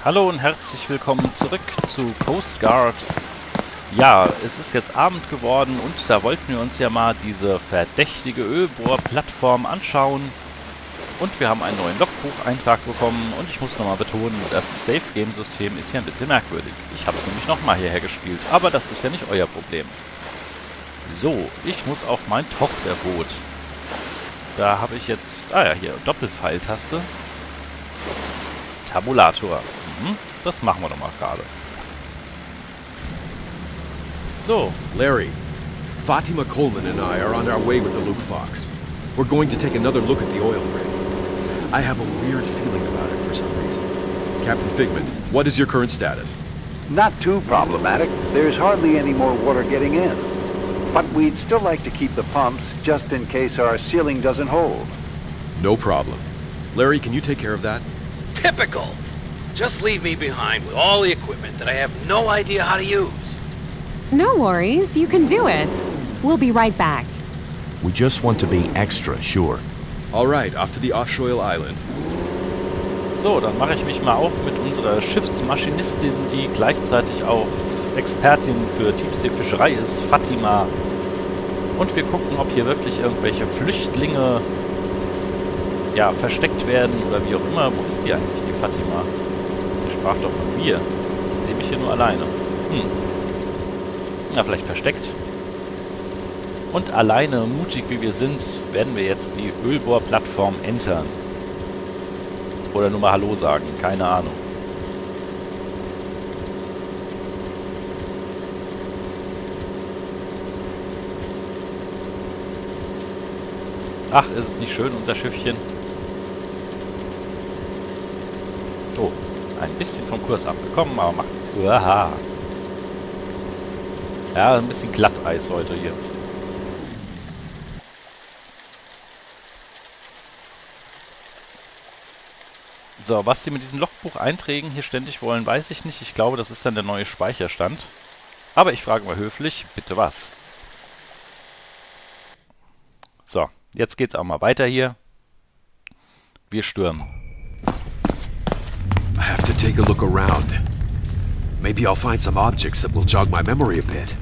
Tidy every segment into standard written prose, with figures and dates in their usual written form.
Hallo und herzlich willkommen zurück zu Coast Guard. Ja, es ist jetzt Abend geworden und da wollten wir uns ja mal diese verdächtige Ölbohrplattform anschauen. Und wir haben einen neuen Logbucheintrag bekommen und ich muss nochmal betonen, das Safe-Game-System ist ja ein bisschen merkwürdig. Ich habe es nämlich nochmal hierher gespielt, aber das ist ja nicht euer Problem. So, ich muss auf mein Tochterboot. Da habe ich jetzt, hier, Doppelpfeiltaste. Tabulator. Das machen wir doch mal gerade. So. Larry, Fatima Coleman and I are on our way with the Luke Fox. We're going to take another look at the oil rig. I have a weird feeling about it for some reason. Captain Figment, what is your current status? Not too problematic. There's hardly any more water getting in. But we'd still like to keep the pumps just in case our sealing doesn't hold. No problem. Larry, can you take care of that? Typical! Just leave me behind with all the equipment that I have no idea how to use. No worries, you can do it. We'll be right back. We just want to be extra sure. All right, off to the offshore island. So, dann mache ich mich mal auf mit unserer Schiffsmaschinistin, die gleichzeitig auch Expertin für Tiefseefischerei ist, Fatima. Und wir gucken, ob hier wirklich irgendwelche Flüchtlinge versteckt werden oder wie auch immer. Wo ist die eigentlich, die Fatima? Die sprach doch von mir. Ich sehe mich hier nur alleine. Na, vielleicht versteckt. Und alleine, mutig wie wir sind, werden wir jetzt die Ölbohrplattform entern. Oder nur mal Hallo sagen, keine Ahnung. Ach, ist es nicht schön, unser Schiffchen? Oh, ein bisschen vom Kurs abgekommen, aber macht nichts so. Aha. Ja, ein bisschen Glatteis heute hier. So, was sie mit diesen Logbucheinträgen hier ständig wollen, weiß ich nicht. Ich glaube, das ist dann der neue Speicherstand. Aber ich frage mal höflich, bitte was? So, jetzt geht's auch mal weiter hier. Wir stürmen. I have to take a look around. Maybe I'll find some objects that will jog my memory a bit.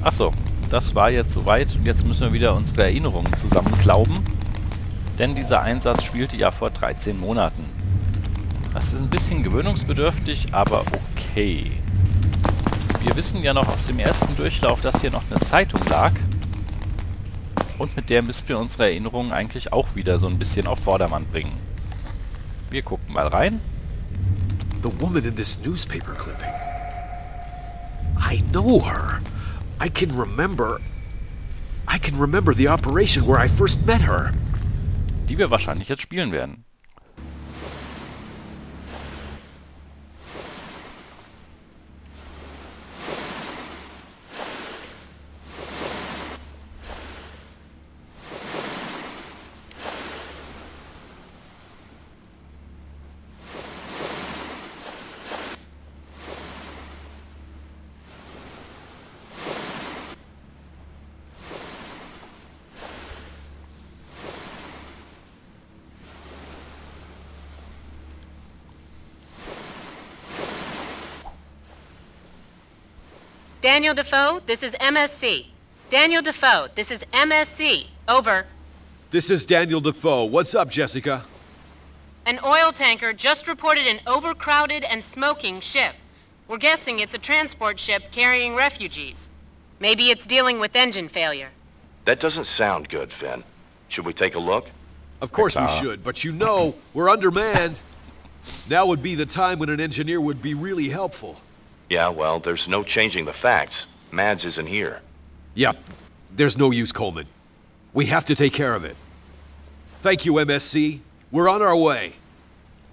Achso, das war jetzt soweit. Und jetzt müssen wir wieder unsere Erinnerungen zusammenklauben. Denn dieser Einsatz spielte ja vor 13 Monaten. Das ist ein bisschen gewöhnungsbedürftig, aber okay. Wir wissen ja noch aus dem ersten Durchlauf, dass hier noch eine Zeitung lag. Und mit der müssten wir unsere Erinnerungen eigentlich auch wieder so ein bisschen auf Vordermann bringen. Wir gucken mal rein. The woman in this newspaper clipping. I know her. I can remember the operation where I first met her. Die wir wahrscheinlich jetzt spielen werden. Daniel Defoe, this is MSC. Daniel Defoe, this is MSC. Over. This is Daniel Defoe. What's up, Jessica? An oil tanker just reported an overcrowded and smoking ship. We're guessing it's a transport ship carrying refugees. Maybe it's dealing with engine failure. That doesn't sound good, Finn. Should we take a look? Of course we should, but you know, we're undermanned. Now would be the time when an engineer would be really helpful. Yeah, well, there's no changing the facts. Mads isn't here. Yep. There's no use, Coleman. We have to take care of it. Thank you, MSC. We're on our way.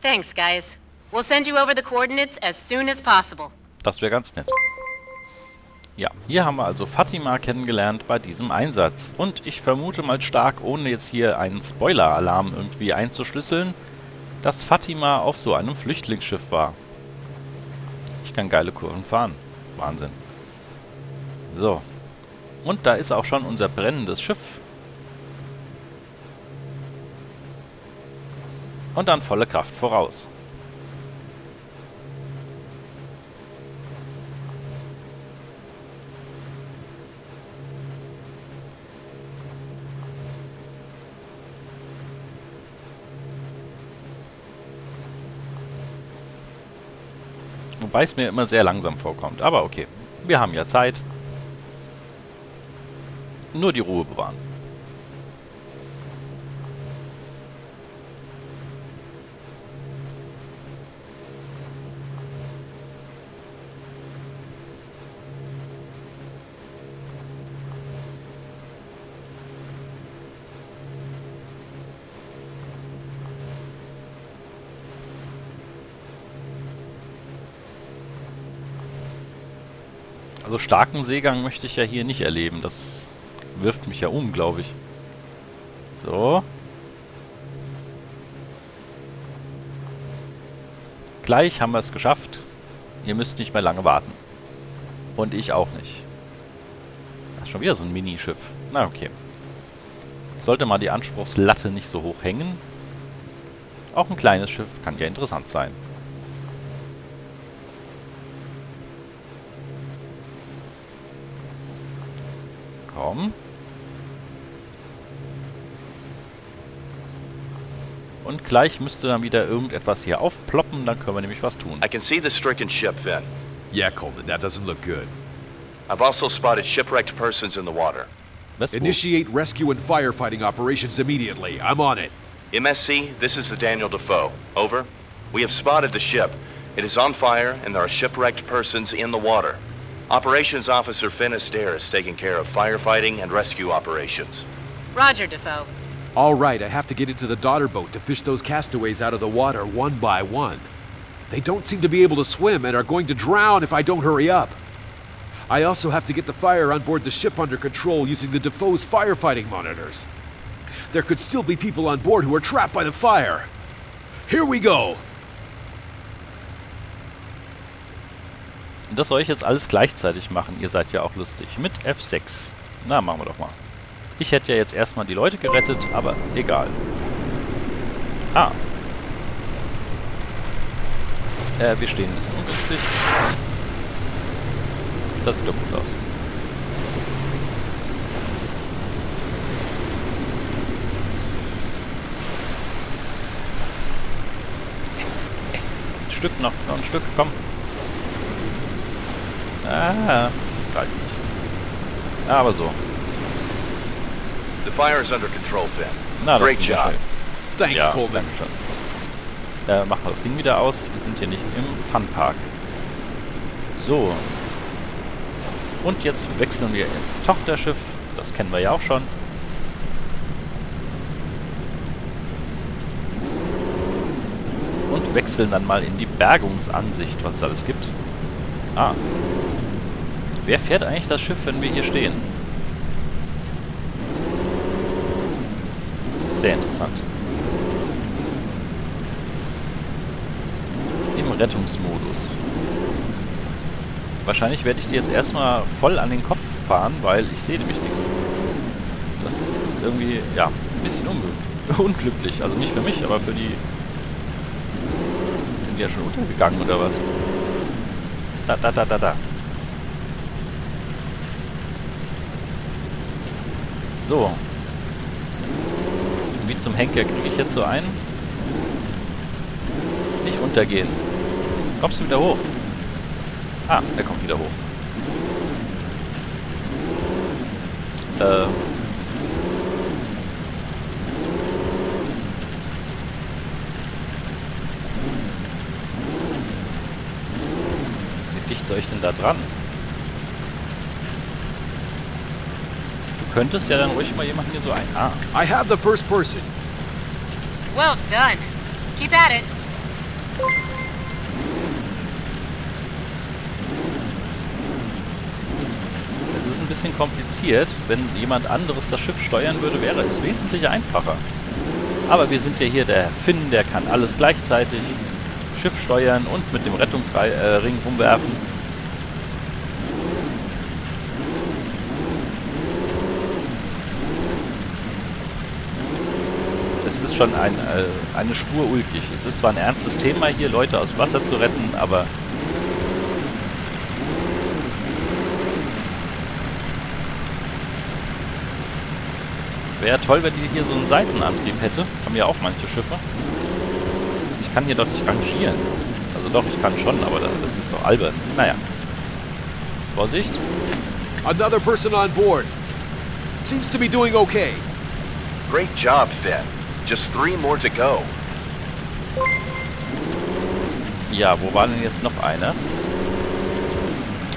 Thanks, guys. We'll send you over the coordinates as soon as possible. Das wäre ganz nett. Ja, hier haben wir also Fatima kennengelernt bei diesem Einsatz. Und ich vermute mal stark, ohne jetzt hier einen Spoiler-Alarm irgendwie einzuschlüsseln, dass Fatima auf so einem Flüchtlingsschiff war. Ich kann geile Kurven fahren. Wahnsinn. So. Und da ist auch schon unser brennendes Schiff. Und dann volle Kraft voraus. Wobei es mir immer sehr langsam vorkommt. Aber okay, wir haben ja Zeit. Nur die Ruhe bewahren. Also starken Seegang möchte ich ja hier nicht erleben. Das wirft mich ja um, glaube ich. So. Gleich haben wir es geschafft. Ihr müsst nicht mehr lange warten. Und ich auch nicht. Das ist schon wieder so ein Minischiff. Na okay. Sollte mal die Anspruchslatte nicht so hoch hängen. Auch ein kleines Schiff kann ja interessant sein. Komm. Und gleich müsste dann wieder irgendetwas hier aufploppen, dann können wir nämlich was tun. I can see the stricken ship, Finn. Yeah, Coleman, that doesn't look good. I've also spotted shipwrecked persons in the water. Was, wo? Initiate rescue and firefighting operations immediately. I'm on it. MSC, this is the Daniel Defoe. Over. We have spotted the ship. It is on fire, and there are shipwrecked persons in the water. Operations Officer Finn Astaire is taking care of firefighting and rescue operations. Roger, Defoe. All right, I have to get into the daughter boat to fish those castaways out of the water one by one. They don't seem to be able to swim and are going to drown if I don't hurry up. I also have to get the fire on board the ship under control using the Defoe's firefighting monitors. There could still be people on board who are trapped by the fire. Here we go! Das soll ich jetzt alles gleichzeitig machen. Ihr seid ja auch lustig. Mit F6. Na, machen wir doch mal. Ich hätte ja jetzt erstmal die Leute gerettet, aber egal. Ah. Wir stehen ein bisschen ungünstig. Das sieht doch gut aus. Ein Stück noch ein Stück, komm. Ah, das reicht nicht. Aber so. The fire is under control, Finn. Na, das Great ging ja job. schnell. Thanks, Ja, Coleman. danke schön. Machen wir das Ding wieder aus. Wir sind hier nicht im Funpark. So. Und jetzt wechseln wir ins Tochterschiff. Das kennen wir ja auch schon. Und wechseln dann mal in die Bergungsansicht, was es alles gibt. Ah. Wer fährt eigentlich das Schiff, wenn wir hier stehen? Sehr interessant. Im Rettungsmodus. Wahrscheinlich werde ich die jetzt erstmal voll an den Kopf fahren, weil ich sehe nämlich nichts. Das ist irgendwie, ja, ein bisschen unglücklich. Also nicht für mich, aber für die... Sind die ja schon untergegangen, oder was? Da. So. Wie zum Henker kriege ich jetzt so einen? Nicht untergehen. Kommst du wieder hoch? Ah, er kommt wieder hoch. Wie dicht soll ich denn da dran? Du könntest ja dann ruhig mal jemanden hier so ein... Ah. I have the first person. Well done. Keep at it. Es ist ein bisschen kompliziert. Wenn jemand anderes das Schiff steuern würde, wäre es wesentlich einfacher. Aber wir sind ja hier der Finn, der kann alles gleichzeitig. Schiff steuern und mit dem Rettungsring rumwerfen. Es ist schon eine Spur ulkig. Es ist zwar ein ernstes Thema hier, Leute aus dem Wasser zu retten, aber... Wäre toll, wenn die hier so einen Seitenantrieb hätte. Haben ja auch manche Schiffe. Ich kann hier doch nicht rangieren. Also doch, ich kann schon, aber das ist doch albern. Naja. Vorsicht. Another person on board. Seems to be doing okay. Great job, Finn. Just 3 more to go. Ja, wo war denn jetzt noch einer?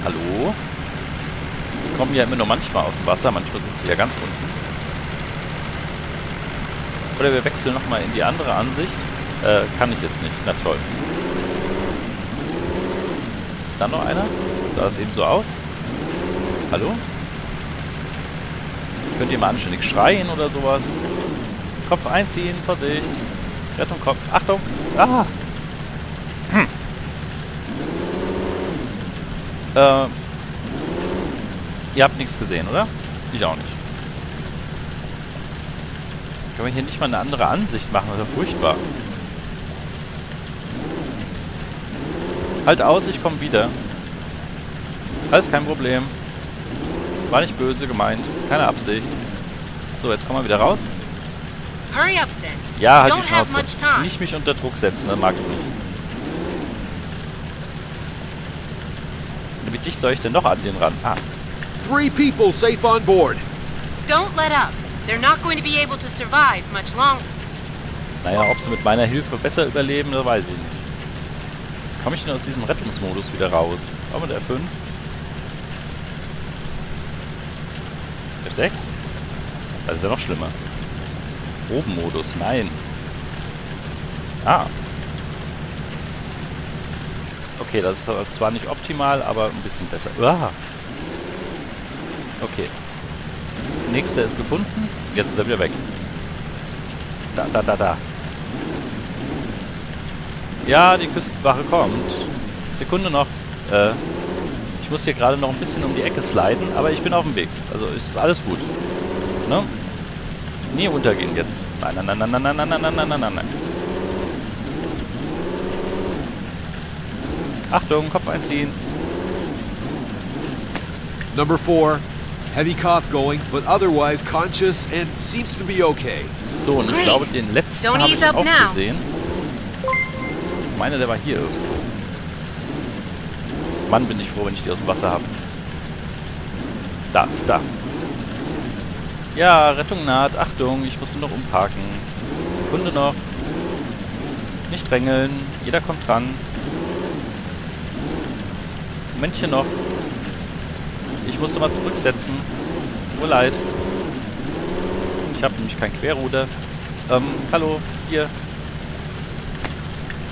Hallo? Die kommen ja immer nur manchmal aus dem Wasser, manchmal sind sie ja ganz unten. Oder wir wechseln nochmal in die andere Ansicht. Kann ich jetzt nicht. Na toll. Ist da noch einer? Sah das eben so aus? Hallo? Könnt ihr mal anständig schreien oder sowas? Kopf einziehen, Vorsicht. Rettung, Kopf. Achtung! Ah! Ihr habt nichts gesehen, oder? Ich auch nicht. Können wir hier nicht mal eine andere Ansicht machen? Das ist ja furchtbar. Halt aus, ich komme wieder. Alles kein Problem. War nicht böse gemeint. Keine Absicht. So, jetzt kommen wir wieder raus. Hurry up, then. Ja, halt Don't die have Schnauze. much time. Nicht mich unter Druck setzen, das mag ich nicht. Wie dicht soll ich denn noch an den ran? Ah. 3 people safe on board. Don't let up. They're not going to be able to survive much longer. Naja, ob sie mit meiner Hilfe besser überleben, das weiß ich nicht. Komme ich denn aus diesem Rettungsmodus wieder raus? Auch mit F5? F6? Das ist ja noch schlimmer. Probenmodus, nein. Ah. Okay, das ist zwar nicht optimal, aber ein bisschen besser. Ah. Okay. Nächster ist gefunden. Jetzt ist er wieder weg. Da. Ja, die Küstenwache kommt. Sekunde noch. Ich muss hier gerade noch ein bisschen um die Ecke sliden, aber ich bin auf dem Weg. Also ist alles gut. Ne? Nie untergehen jetzt. Nein. Achtung, Kopf einziehen. Number 4. Heavy cough going, but otherwise conscious and seems to be okay. So, und ich glaube, den letzten habe ich auch gesehen. Ich meine, der war hier irgendwo. Mann, bin ich froh, wenn ich die aus dem Wasser habe. Da. Ja, Rettung naht. Achtung, ich muss nur noch umparken. Sekunde noch. Nicht drängeln. Jeder kommt dran. Momentchen noch. Ich musste mal zurücksetzen. Tut mir leid. Ich habe nämlich kein Querruder. Hallo, hier.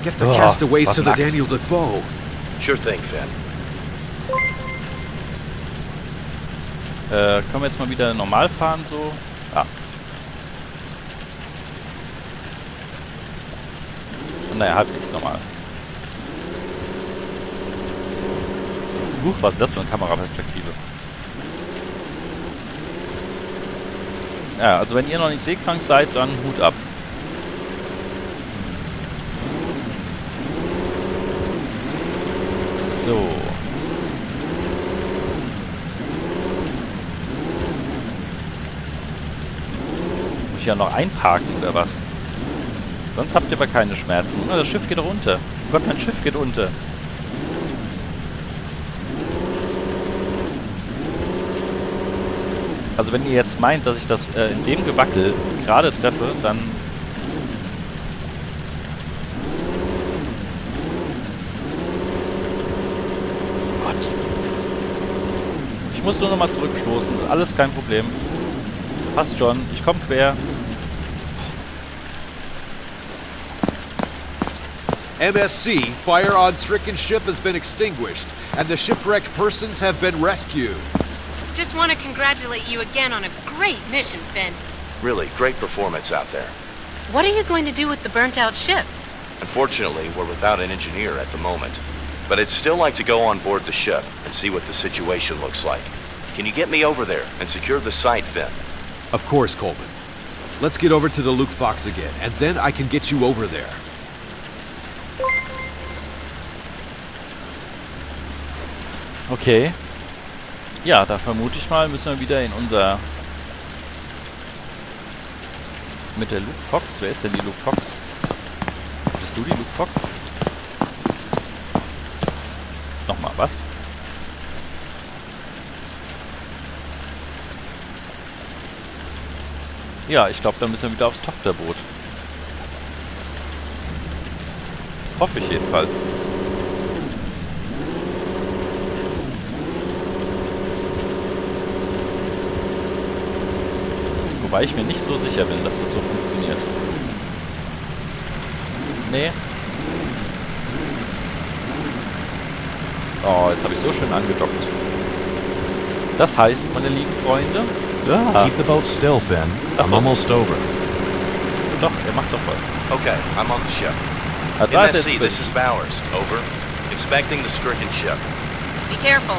Get the castaways to the Daniel Defoe. Sure thing, Finn. Können wir jetzt mal wieder normal fahren, so? Ah. Naja, halbwegs normal. Was ist das für eine Kameraperspektive? Ja, also wenn ihr noch nicht seekrank seid, dann Hut ab. So. Muss ich ja noch einparken oder was? Sonst habt ihr aber keine Schmerzen. Oh, das Schiff geht runter. Oh Gott, mein Schiff geht unter. Also wenn ihr jetzt meint, dass ich das in dem Gewackel gerade treffe, dann... Gott. Ich muss nur noch mal zurückstoßen. Alles kein Problem. Passt schon. Ich komme quer. MSC, fire on stricken ship has been extinguished, and the shipwrecked persons have been rescued. Just want to congratulate you again on a great mission, Finn. Really, great performance out there. What are you going to do with the burnt-out ship? Unfortunately, we're without an engineer at the moment. But I'd still like to go on board the ship and see what the situation looks like. Can you get me over there and secure the site, Finn? Of course, Coleman. Let's get over to the Luke Fox again, and then I can get you over there. Okay. Ja, da vermute ich mal, müssen wir wieder in unser... Mit der Luke Fox? Wer ist denn die Luke Fox? Bist du die Luke Fox? Nochmal, was? Ja, ich glaube, dann müssen wir wieder aufs Tochterboot. Hoffe ich jedenfalls. Wobei ich mir nicht so sicher bin, dass das so funktioniert. Nee. Oh, jetzt habe ich so schön angedockt. Das heißt, meine lieben Freunde... Ja. Keep the boat still, Finn. I'm almost over. Doch, er macht doch was. Okay, I'm on the ship. MSC, this is Bowers. Over. Inspecting the stricken ship. Be careful.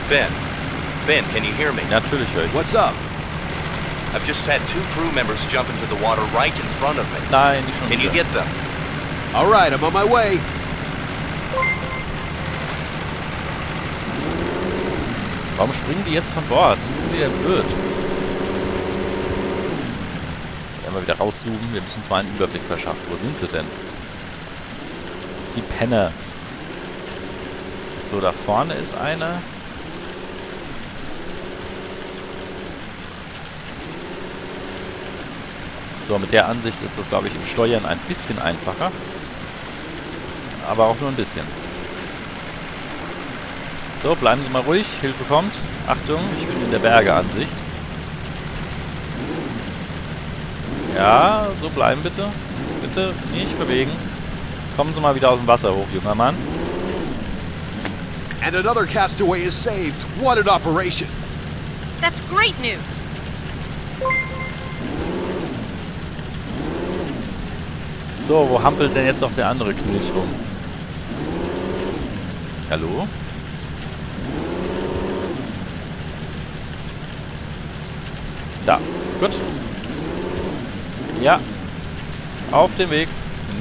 Ben, can you hear me? Natürlich höre ich. What's up? I've just had 2 crew members jump into the water right in front of me. Nein, nicht schon Can you wieder. get them? All right, I'm on my way. Warum springen die jetzt von Bord? Das ist wieder blöd. Wenn wir wieder rauszoomen, wir müssen uns mal einen Überblick verschaffen. Wo sind sie denn? Die Penner. So, da vorne ist eine. So, mit der Ansicht ist das, glaube ich, im Steuern ein bisschen einfacher. Aber auch nur ein bisschen. So, bleiben Sie mal ruhig. Hilfe kommt. Achtung, ich bin in der Bergeansicht. Ja, so bleiben bitte. Bitte nicht bewegen. Kommen Sie mal wieder aus dem Wasser hoch, junger Mann. And another castaway is saved. What an operation. That's great news. So, wo hampelt denn jetzt noch der andere Knilch rum? Hallo? Da. Gut. Ja. Auf dem Weg.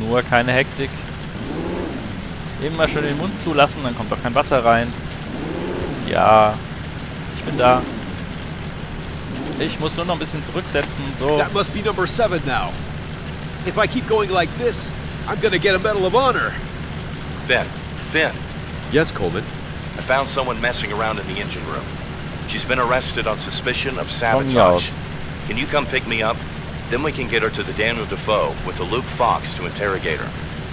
Nur keine Hektik. Immer schön den Mund zulassen, dann kommt doch kein Wasser rein. Ja. Ich bin da. Ich muss nur noch ein bisschen zurücksetzen. So. That must be number 7 now. If I keep going like this, I'm gonna get a Medal of Honor. Ben. Yes, Coleman? I found someone messing around in the engine room. She's been arrested on suspicion of Von mir sabotage. aus. Can you come pick me up? Then we can get her to the Daniel Defoe with the Luke Fox to interrogate her.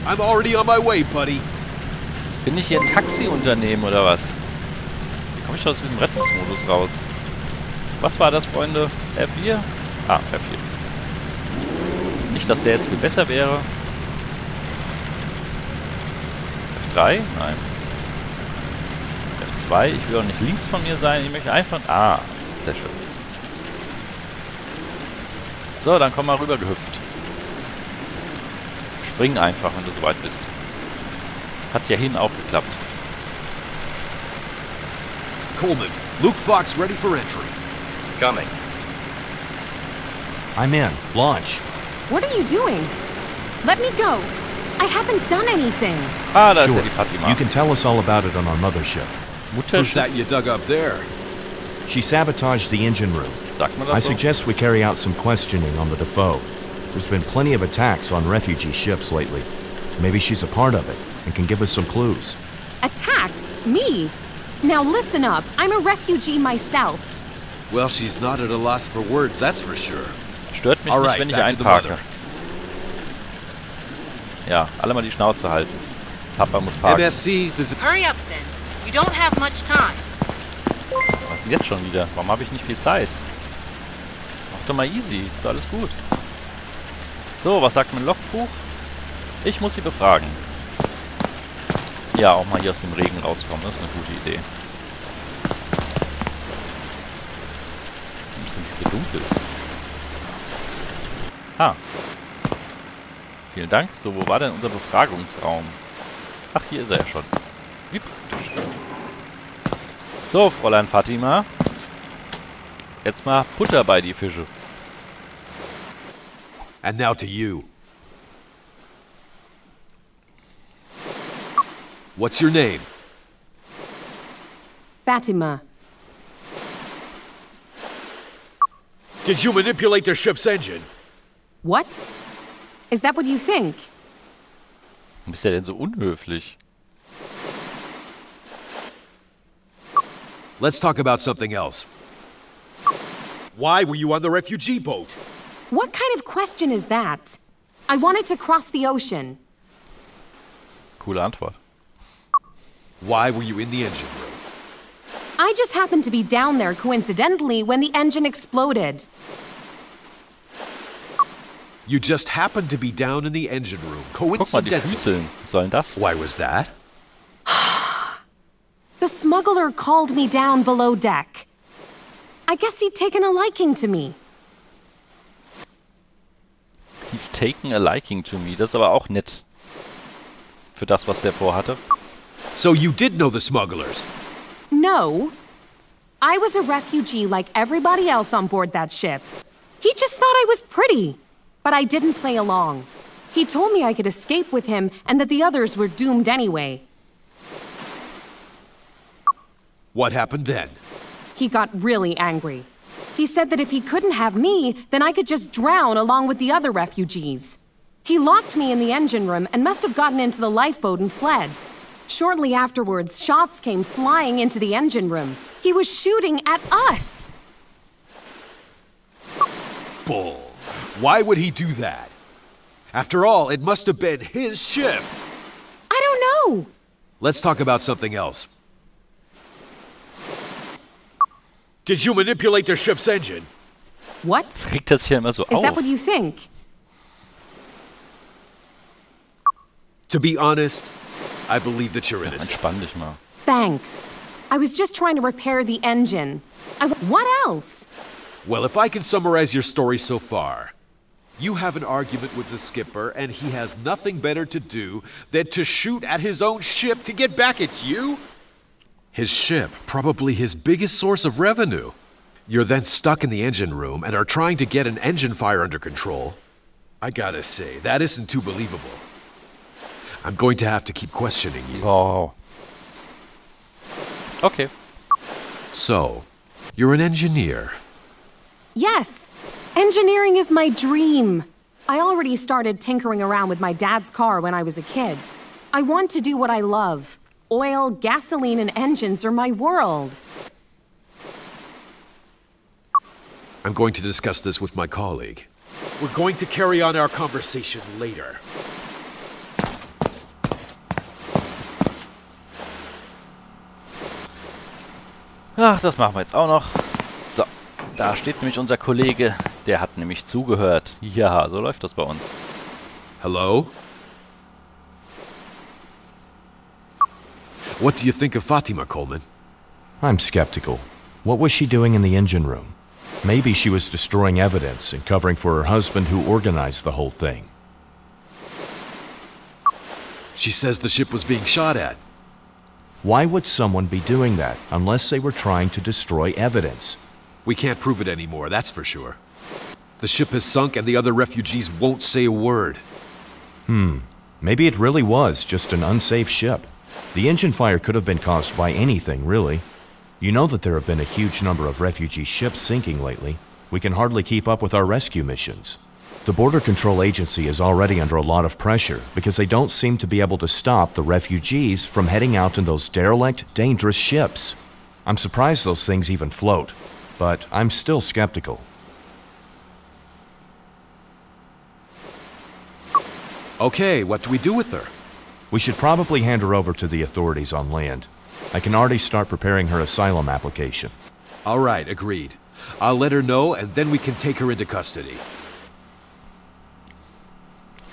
I'm already on my way, buddy. Bin ich hier ein Taxiunternehmen oder was? Wie komme ich aus diesem Rettungsmodus raus? Was war das, Freunde? F4? Ah, F4. Nicht, dass der jetzt viel besser wäre. F3? Nein. F2? Ich will auch nicht links von mir sein. Ich möchte einfach... Ah, sehr schön. So, dann komm mal rüber gehüpft. Spring einfach, wenn du soweit bist. Hat ja hin auch geklappt. Coleman, Luke Fox ready for entry. Coming. I'm in. Launch. What are you doing? Let me go. I haven't done anything. Ah, da ist Sure. ja die Fatima. You can tell us all about it on our mothership. Who's Mutterschiff. that you dug up there? She sabotaged the engine room. Sagt man I das so? suggest we carry out some questioning on the Defoe. There's been plenty of attacks on refugee ships lately. Maybe she's a part of it and can give us some clues. Attacks? Me? Now listen up. I'm a refugee myself. Well, she's not at a loss for words, that's for sure. Stört mich Alright, nicht, wenn ich back to the einparke. mother. Ja, alle mal die Schnauze halten. Papa muss parken. MSC, this is... Hurry up, then. You don't have much time. Was denn jetzt schon wieder? Warum habe ich nicht viel Zeit? Mach doch mal easy. Ist doch alles gut. So, was sagt mein Logbuch? Ich muss sie befragen. Ja, auch mal hier aus dem Regen rauskommen. Das ist eine gute Idee. Warum ist denn hier so dunkel? Ah. Vielen Dank. So, wo war denn unser Befragungsraum? Ach, hier ist er ja schon. Wie praktisch. So, Fräulein Fatima. Jetzt mal Butter bei die Fische. And now to you. What's your name? Fatima. Did you manipulate their ship's engine? What? Is that what you think? Warum ist der denn so unhöflich? Let's talk about something else. Why were you on the refugee boat? What kind of question is that? I wanted to cross the ocean. Coole Antwort. Why were you in the engine room? I just happened to be down there coincidentally when the engine exploded. You just happened to be down in the engine room, Guck mal, die coincidentally. Füßeln. Was soll denn das? Why was that? The smuggler called me down below deck. I guess he'd taken a liking to me. He's taken a liking to me. Das ist aber auch nett. Für das, was der vorhatte. So you did know the smugglers? No. I was a refugee like everybody else on board that ship. He just thought I was pretty. But I didn't play along. He told me I could escape with him and that the others were doomed anyway. What happened then? He got really angry. He said that if he couldn't have me, then I could just drown along with the other refugees. He locked me in the engine room and must have gotten into the lifeboat and fled. Shortly afterwards, shots came flying into the engine room. He was shooting at us. Bull. Why would he do that? After all, it must have been his ship. I don't know. Let's talk about something else. Did you manipulate their ship's engine? What? Regt das hier immer so Is that auf? what you think? To be honest, I believe that you're innocent. Entspann dich mal. Thanks. I was just trying to repair the engine. What else? Well, if I can summarize your story so far, you have an argument with the skipper, and he has nothing better to do than to shoot at his own ship to get back at you? His ship, probably his biggest source of revenue. You're then stuck in the engine room and are trying to get an engine fire under control. I gotta say, that isn't too believable. I'm going to have to keep questioning you. Oh. Okay. So, you're an engineer. Yes. Engineering is my dream. I already started tinkering around with my dad's car when I was a kid. I want to do what I love. Oil, gasoline, and engines are my world. I'm going to discuss this with my colleague. We're going to carry on our conversation later. Ach, das machen wir jetzt auch noch. So, da steht nämlich unser Kollege. Der hat nämlich zugehört. Ja, so läuft das bei uns. Hello? What do you think of Fatima, Coleman? I'm skeptical. What was she doing in the engine room? Maybe she was destroying evidence and covering for her husband who organized the whole thing. She says the ship was being shot at. Why would someone be doing that unless they were trying to destroy evidence? We can't prove it anymore, that's for sure. The ship has sunk and the other refugees won't say a word. Maybe it really was just an unsafe ship. The engine fire could have been caused by anything, really. You know that there have been a huge number of refugee ships sinking lately. We can hardly keep up with our rescue missions. The Border Control Agency is already under a lot of pressure because they don't seem to be able to stop the refugees from heading out in those derelict, dangerous ships. I'm surprised those things even float, but I'm still skeptical. Okay, what do we do with her? We should probably hand her over to the authorities on land. I can already start preparing her asylum application. All right, agreed. I'll let her know and then we can take her into custody.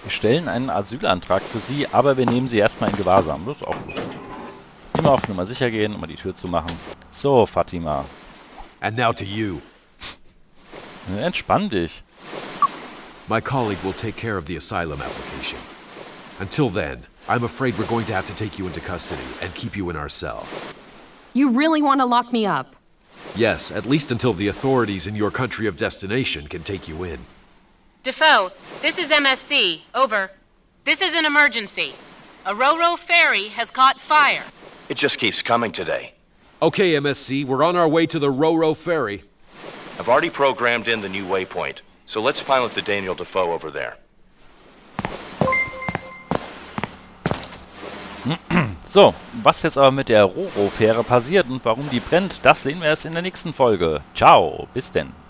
Wir stellen einen Asylantrag für sie, aber wir nehmen sie erstmal in Gewahrsam. Das ist auch gut. Immer auf Nummer sicher gehen, um mal die Tür zu machen. So, Fatima. And now to you. Entspann dich. My colleague will take care of the asylum application. Until then, I'm afraid we're going to have to take you into custody and keep you in our cell. You really want to lock me up? Yes, at least until the authorities in your country of destination can take you in. Defoe, This is MSC. Over. This is an emergency. A Ro-Ro ferry has caught fire. It just keeps coming today. Okay, MSC, we're on our way to the Ro-Ro ferry. I've already programmed in the new waypoint, so let's pilot the Daniel Defoe over there. So, was jetzt aber mit der Ro-Ro-Fähre passiert und warum die brennt, das sehen wir erst in der nächsten Folge. Ciao, bis denn.